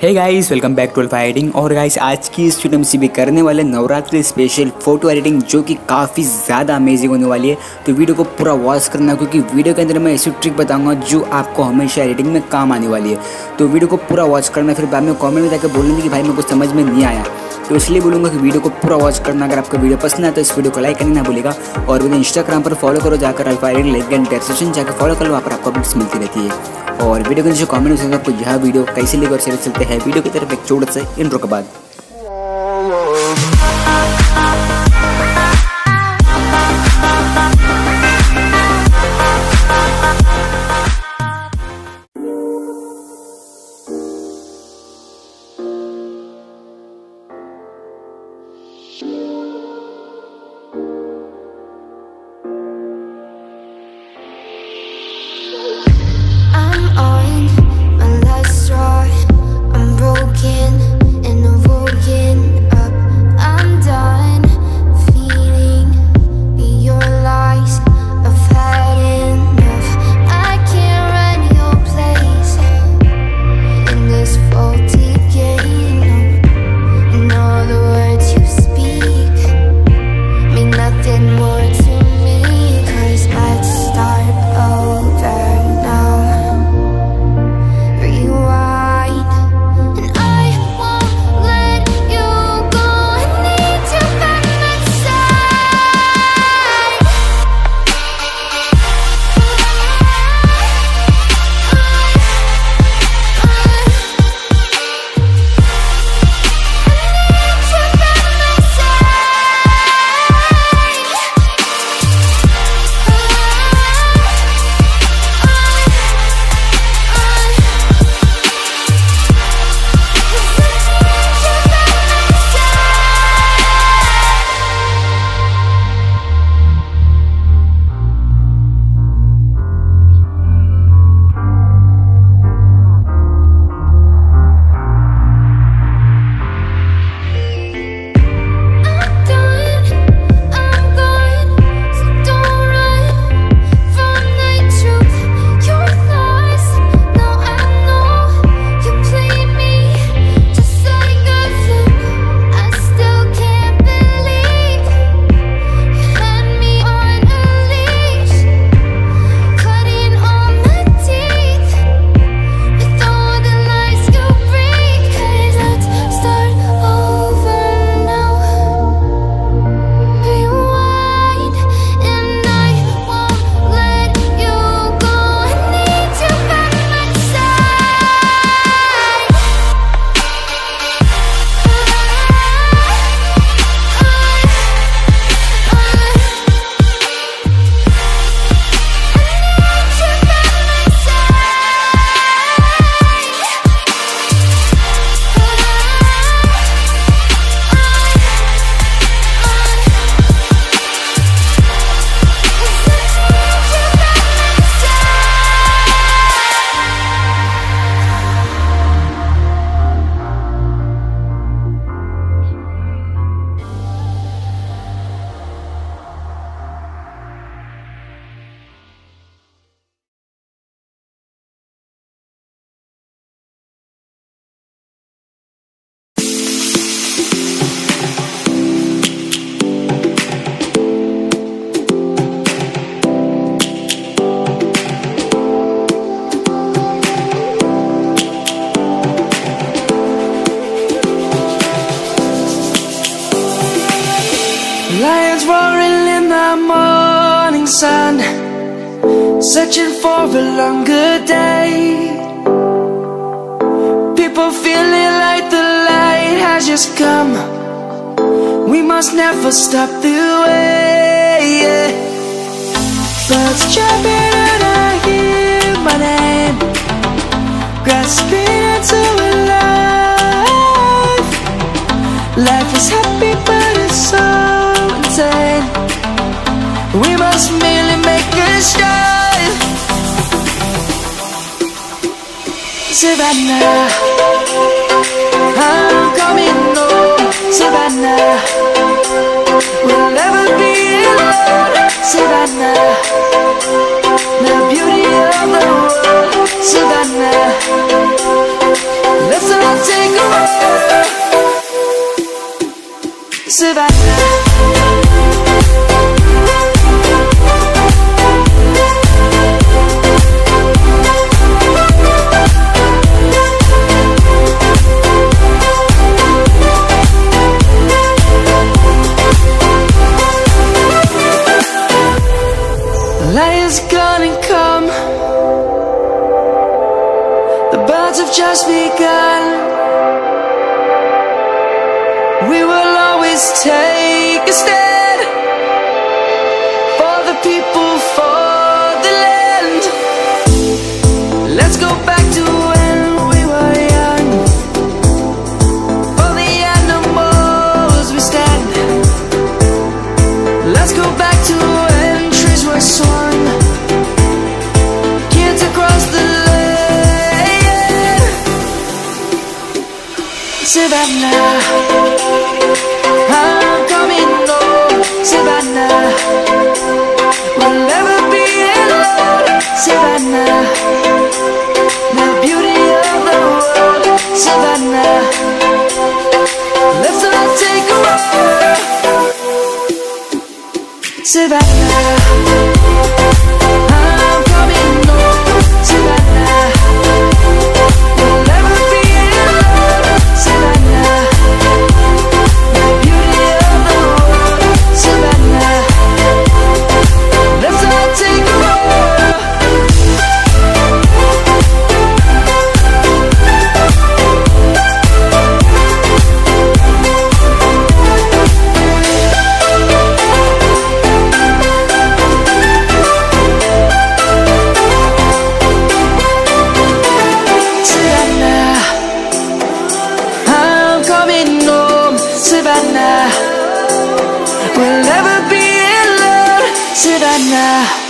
Hey guys, welcome back to alpha editing. और guys, आज की इस वीडियो में भी करने वाले नवरात्रि स्पेशल फोटो एडिटिंग, जो कि काफ़ी ज़्यादा अमेजिंग होने वाली है। तो वीडियो को पूरा वॉच करना, क्योंकि वीडियो के अंदर मैं ऐसी ट्रिक बताऊंगा जो आपको हमेशा एडिटिंग में काम आने वाली है। तो वीडियो को पूरा वॉच करना, फिर बाद में कॉमेंट में जाकर बोलेंगे कि भाई मेरे को समझ में नहीं आया। तो इसलिए बोलूँगा कि वीडियो को पूरा वॉच करना। अगर आपका वीडियो पसंद आए तो इस वीडियो को लाइक करना ना भूलेगा। और मुझे इंस्टाग्राम पर फॉलो करो, जाकर alpha editing like and description जाकर फॉलो करो, वहाँ पर आपको अपडेट्स मिलती रहती है। और वीडियो के नीचे कमेंट में आपको यह वीडियो कैसे लगे और शेयर चलते हैं। वीडियो की तरफ एक छोटा सा इंट्रो के बाद lions roaring in the morning sun, searching for a longer day. People feeling like the light has just come. We must never stop the way. Birds jumping and I hear my name, grasping into a life. Life is happy but it's so insane. We must merely make a start. Savannah, I'm coming home. Savannah, we'll never be alone. Savannah, the beauty of the world. Savannah, let's all take Savannah. Light is gonna come. The birds have just begun. We will always take a stand for the people, for the land. Let's go back to when we were young. For the animals we stand. Let's go back to when trees were swung. Kids across the land. Savannah, I'm coming home. Savannah, we'll never be alone. Savannah, the beauty of the world. Savannah, let's all take a walk. Savannah, I'm coming home. Savannah, we'll never be alone. Savannah, the beauty of the world. Savannah, let's all take a walk. Savannah, I'm coming home. Savannah, we'll never be alone. Savannah.